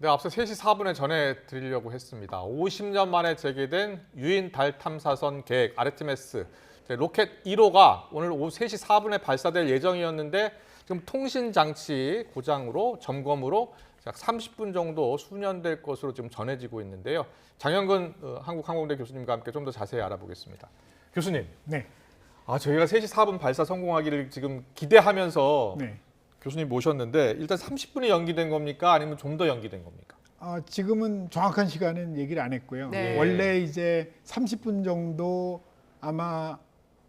네, 앞서 3시 4분에 전해드리려고 했습니다. 50년 만에 재개된 유인 달 탐사선 계획 아르테미스 로켓 1호가 오늘 오후 3시 4분에 발사될 예정이었는데 지금 통신 장치 고장으로 점검으로 약 30분 정도 수년될 것으로 지금 전해지고 있는데요. 장현근 한국항공대 교수님과 함께 좀 더 자세히 알아보겠습니다. 교수님. 네. 저희가 3시 4분 발사 성공하기를 지금 기대하면서 네. 교수님 모셨는데 일단 30분이 연기된 겁니까? 아니면 좀 더 연기된 겁니까? 지금은 정확한 시간은 얘기를 안 했고요. 네. 원래 이제 30분 정도 아마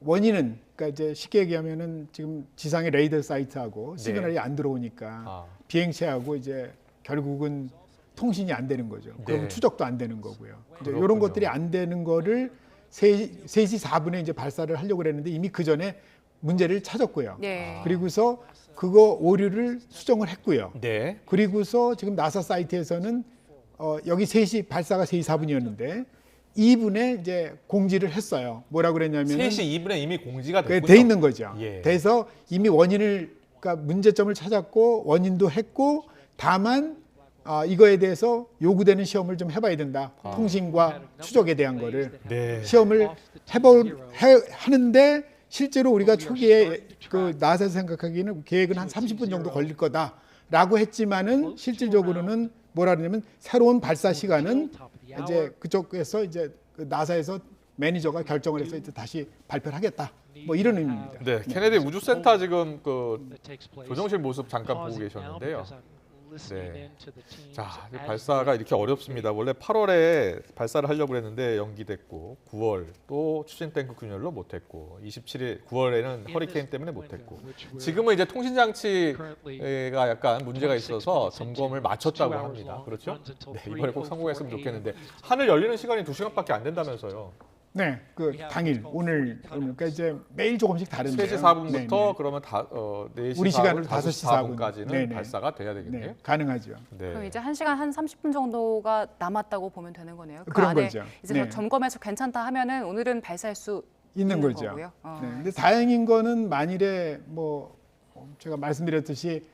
원인은 그러니까 이제 쉽게 얘기하면은 지금 지상의 레이더 사이트하고 시그널이 안 들어오니까 비행체하고 이제 결국은 통신이 안 되는 거죠. 그럼 추적도 안 되는 거고요. 이제 이런 것들이 안 되는 거를 3시 4분에 이제 발사를 하려고 그랬는데 이미 그 전에 문제를 찾았고요. 네. 그리고서 그거 오류를 수정을 했고요. 네. 그리고서 지금 나사 사이트에서는 여기 3시 발사가 3시 4분이었는데 2분에 이제 공지를 했어요. 뭐라고 그랬냐면 3시 2분에 이미 공지가 됐군요. 돼 있는 거죠. 예. 돼서 이미 원인을 그러니까 문제점을 찾았고 원인도 했고 다만 이거에 대해서 요구되는 시험을 좀 해봐야 된다. 통신과 추적에 대한 거를 네. 시험을 하는데 실제로 우리가 초기에 그 나사에서 생각하기에는 계획은 한 30분 정도 걸릴 거다라고 했지만은 실질적으로는 뭐라 그러냐면 새로운 발사 시간은 이제 그쪽에서 이제 그 나사에서 매니저가 결정을 해서 이제 다시 발표를 하겠다. 뭐 이런 의미입니다. 네, 케네디 우주센터 지금 그 조정실 모습 잠깐 보고 계셨는데요. 네. 자, 발사가 이렇게 어렵습니다. 원래 8월에 발사를 하려고 했는데 연기됐고 9월 또 추진 탱크 균열로 못했고 27일 9월에는 허리케인 때문에 못했고 지금은 이제 통신 장치가 약간 문제가 있어서 점검을 마쳤다고 합니다. 그렇죠? 네, 이번에 꼭 성공했으면 좋겠는데 하늘 열리는 시간이 2시간밖에 안 된다면서요. 네, 그 당일 오늘 그러니까 이제 매일 조금씩 다른데요. 3시 4분부터 네, 네. 그러면 4시 우리 시간으로 5시 4분까지는 네, 네. 발사가 돼야 되겠네요. 네, 가능하죠. 네. 그럼 이제 1시간 한 30분 정도가 남았다고 보면 되는 거네요. 그 그런 안에 거죠. 이제 네. 점검해서 괜찮다 하면은 오늘은 발사할 수 있는 거죠. 거고요. 네, 근데 다행인 거는 만일에 뭐 제가 말씀드렸듯이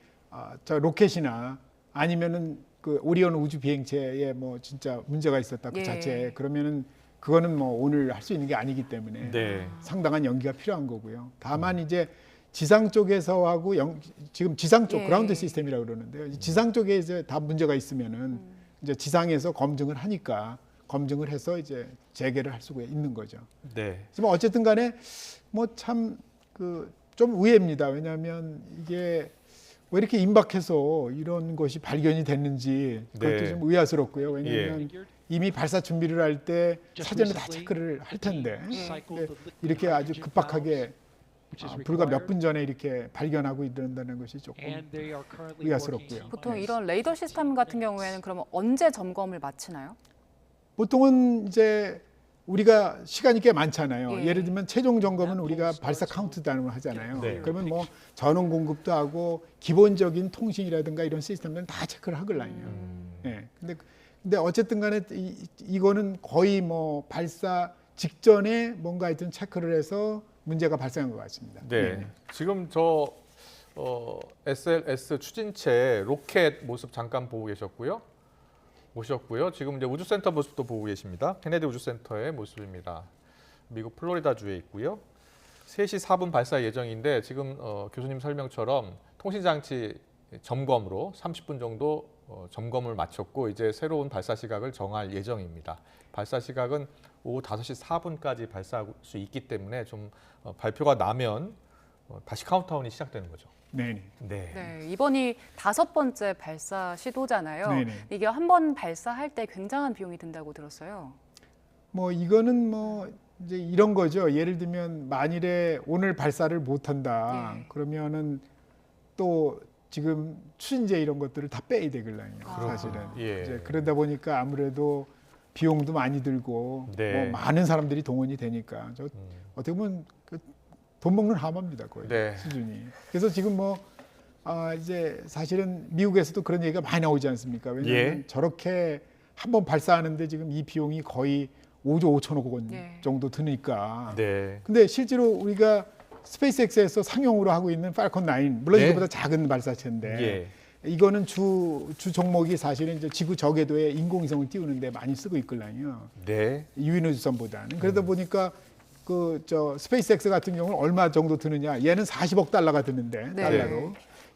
저 로켓이나 아니면은 그 오리온 우주 비행체에 뭐 진짜 문제가 있었다 그 예. 자체에 그러면은 그거는 뭐 오늘 할 수 있는 게 아니기 때문에 네. 상당한 연기가 필요한 거고요. 다만 이제 지상 쪽에서 하고 지금 지상 쪽 예. 그라운드 시스템이라고 그러는데요. 지상 쪽에 이제 다 문제가 있으면은 이제 지상에서 검증을 하니까 검증을 해서 이제 재개를 할 수가 있는 거죠. 네. 지금 어쨌든 간에 뭐 참 그 좀 의외입니다. 왜냐하면 이게 왜 이렇게 임박해서 이런 것이 발견이 됐는지 그것도 네. 좀 의아스럽고요. 왜냐하면 이미 발사 준비를 할 때 사전에 다 체크를 할 텐데 근데 이렇게 아주 급박하게 불과 몇 분 전에 이렇게 발견하고 이런다는 것이 조금 의아스럽고요. 보통 네. 이런 레이더 시스템 같은 경우에는 그러면 언제 점검을 마치나요? 보통은 이제 우리가 시간이 꽤 많잖아요. 예. 예를 들면 최종 점검은 우리가 발사 카운트다운을 하잖아요. 네. 그러면 뭐 전원 공급도 하고 기본적인 통신이라든가 이런 시스템들은 다 체크를 하거든요. 예. 근데 어쨌든 간에 이거는 거의 뭐 발사 직전에 뭔가 하여튼 체크를 해서 문제가 발생한 것 같습니다. 네. 지금 저 SLS 추진체 로켓 모습 잠깐 보고 계셨고요. 보셨고요. 지금 이제 우주센터 모습도 보고 계십니다. 케네디 우주센터의 모습입니다. 미국 플로리다주에 있고요. 3시 4분 발사 예정인데 지금 교수님 설명처럼 통신장치 점검으로 30분 정도 점검을 마쳤고 이제 새로운 발사 시각을 정할 예정입니다. 발사 시각은 오후 5시 4분까지 발사할 수 있기 때문에 좀 발표가 나면 다시 카운트다운이 시작되는 거죠. 네네. 네. 네, 이번이 5번째 발사 시도잖아요. 네네. 이게 한 번 발사할 때 굉장한 비용이 든다고 들었어요. 뭐 이거는 뭐 이제 이런 거죠. 예를 들면 만일에 오늘 발사를 못 한다. 예. 그러면은 또 지금 추진제 이런 것들을 다 빼야 되거든요. 그렇군요. 사실은. 예. 이제 그러다 보니까 아무래도 비용도 많이 들고 네. 뭐 많은 사람들이 동원이 되니까 저 어떻게 보면 돈 먹는 하마입니다 거의 네. 수준이. 그래서 지금 뭐 이제 사실은 미국에서도 그런 얘기가 많이 나오지 않습니까? 왜냐하면 저렇게 한번 발사하는데 지금 이 비용이 거의 5조 5천억 원 네. 정도 드니까. 네. 근데 실제로 우리가 스페이스X에서 상용으로 하고 있는 팔콘 9 물론 네. 이거보다 작은 발사체인데 이거는 주 종목이 사실은 이제 지구 저궤도에 인공위성을 띄우는데 많이 쓰고 있거든요. 네. 유인 우주선보다는. 그러다 보니까 그 스페이스X 같은 경우는 얼마 정도 드느냐? 얘는 40억 달러가 드는데 네. 달러로.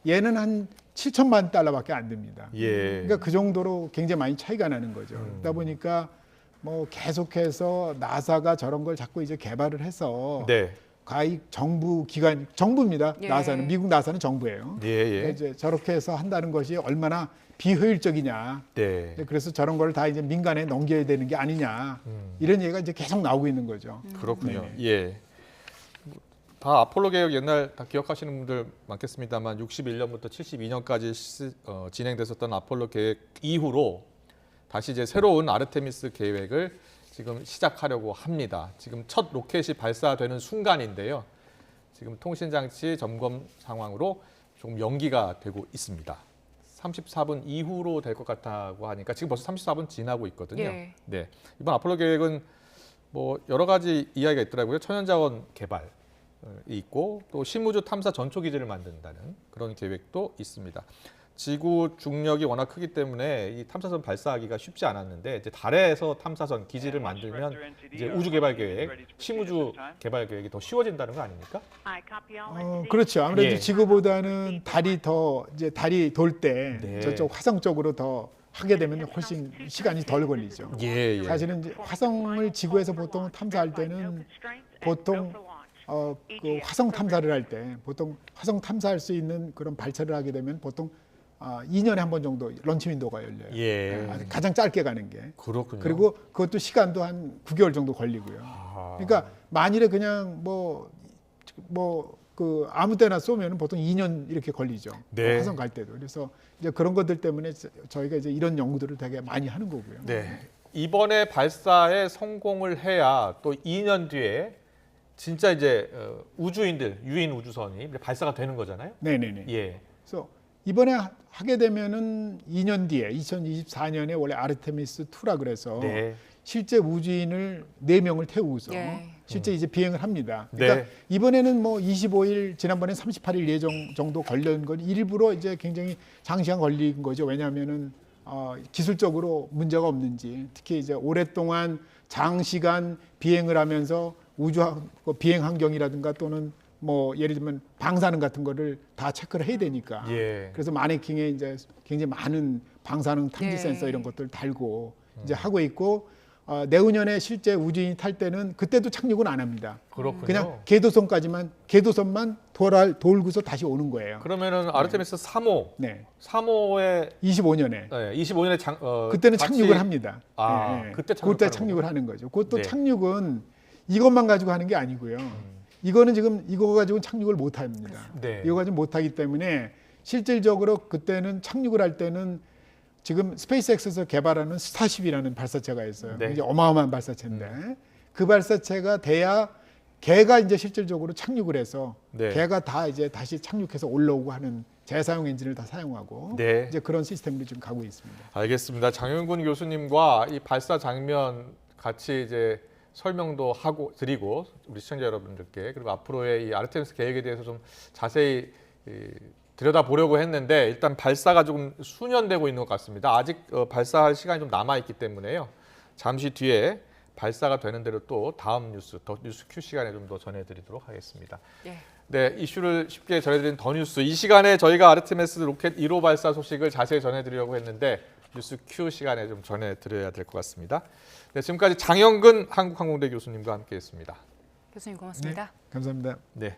얘는 한 7천만 달러밖에 안 듭니다. 예. 그러니까 그 정도로 굉장히 많이 차이가 나는 거죠. 그러다 보니까 뭐 계속해서 나사가 저런 걸 자꾸 이제 개발을 해서 네. 가히 정부 기관 정부입니다. 예. 나사는 미국 나사는 정부예요. 예. 그러니까 예. 이제 저렇게 해서 한다는 것이 얼마나 비효율적이냐. 네. 그래서 저런 걸 다 이제 민간에 넘겨야 되는 게 아니냐. 이런 얘기가 이제 계속 나오고 있는 거죠. 그렇군요. 네네. 예. 다 아폴로 계획 옛날 다 기억하시는 분들 많겠습니다만 61년부터 72년까지 진행됐었던 아폴로 계획 이후로 다시 이제 새로운 아르테미스 계획을 지금 시작하려고 합니다. 지금 첫 로켓이 발사되는 순간인데요. 지금 통신장치 점검 상황으로 조금 연기가 되고 있습니다. 34분 이후로 될 것 같다고 하니까 지금 벌써 34분 지나고 있거든요. 예. 네. 이번 아폴로 계획은 뭐 여러 가지 이야기가 있더라고요. 천연자원 개발이 있고 또 심우주 탐사 전초 기지를 만든다는 그런 계획도 있습니다. 지구 중력이 워낙 크기 때문에 이 탐사선 발사하기가 쉽지 않았는데 이제 달에서 탐사선 기지를 만들면 이제 우주 개발 계획, 심우주 개발 계획이 더 쉬워진다는 거 아닙니까? 그렇죠. 아무래도 예. 지구보다는 달이 더 이제 달이 돌 때 네. 저쪽 화성 쪽으로 더 하게 되면 훨씬 시간이 덜 걸리죠. 예, 예. 사실은 이제 화성을 지구에서 보통 탐사할 때는 보통 그 화성 탐사를 할 때 보통 화성 탐사할 수 있는 그런 발사를 하게 되면 보통 2년에 한 번 정도 런치 윈도우가 열려요. 예. 가장 짧게 가는 게. 그렇군요. 그리고 그것도 시간도 한 9개월 정도 걸리고요. 아. 그러니까 만일에 그냥 그 아무 때나 쏘면 보통 2년 이렇게 걸리죠. 네. 화성 갈 때도. 그래서 이제 그런 것들 때문에 저희가 이제 이런 연구들을 되게 많이 하는 거고요. 네. 이번에 발사에 성공을 해야 또 2년 뒤에 진짜 이제 우주인들 유인 우주선이 발사가 되는 거잖아요. 네네네. 예. 그래서 이번에 하게 되면은 2년 뒤에 2024년에 원래 아르테미스 2라 그래서 네. 실제 우주인을 4명을 태우고서 예. 실제 이제 비행을 합니다. 그러니까 네. 이번에는 뭐 25일 지난번에 38일 예정 정도 걸린 건 일부러 이제 굉장히 장시간 걸린 거죠. 왜냐하면은 기술적으로 문제가 없는지 특히 이제 오랫동안 장시간 비행을 하면서 우주 비행 환경이라든가 또는 뭐 예를 들면 방사능 같은 거를 다 체크를 해야 되니까. 예. 그래서 마네킹에 이제 굉장히 많은 방사능 탐지 예. 센서 이런 것들 달고 이제 하고 있고 내후년에 실제 우주인이 탈 때는 그때도 착륙은 안 합니다. 그렇군요. 그냥 궤도선만 돌고서 다시 오는 거예요. 그러면은 아르테미스 3호, 네. 3호에 25년에 25년에 그때는 착륙을 합니다. 아, 네. 그때 그때 착륙하는 착륙을 하는 거죠. 그것도 네. 착륙은 이것만 가지고 하는 게 아니고요. 이거는 지금 이거 가지고 착륙을 못 합니다. 네. 이거 가지고 못 하기 때문에 실질적으로 그때는 착륙을 할 때는 지금 스페이스X에서 개발하는 스타쉽이라는 발사체가 있어요. 네. 이제 어마어마한 발사체인데 그 발사체가 돼야 걔가 이제 실질적으로 착륙을 해서 네. 걔가 다 이제 다시 착륙해서 올라오고 하는 재사용 엔진을 다 사용하고 네. 이제 그런 시스템으로 지금 가고 있습니다. 알겠습니다. 장윤근 교수님과 이 발사 장면 같이 이제 설명도 하고 드리고 우리 시청자 여러분들께 그리고 앞으로의 이 아르테미스 계획에 대해서 좀 자세히 들여다보려고 했는데 일단 발사가 조금 수년되고 있는 것 같습니다. 아직 발사할 시간이 좀 남아 있기 때문에요. 잠시 뒤에 발사가 되는 대로 또 다음 뉴스, 더 뉴스 Q 시간에 좀 더 전해드리도록 하겠습니다. 예. 네, 이슈를 쉽게 전해드린 더 뉴스. 이 시간에 저희가 아르테미스 로켓 1호 발사 소식을 자세히 전해드리려고 했는데 뉴스 Q 시간에 좀 전해드려야 될 것 같습니다. 네, 지금까지 장영근 한국항공대 교수님과 함께했습니다. 교수님 고맙습니다. 감사합니다. 네.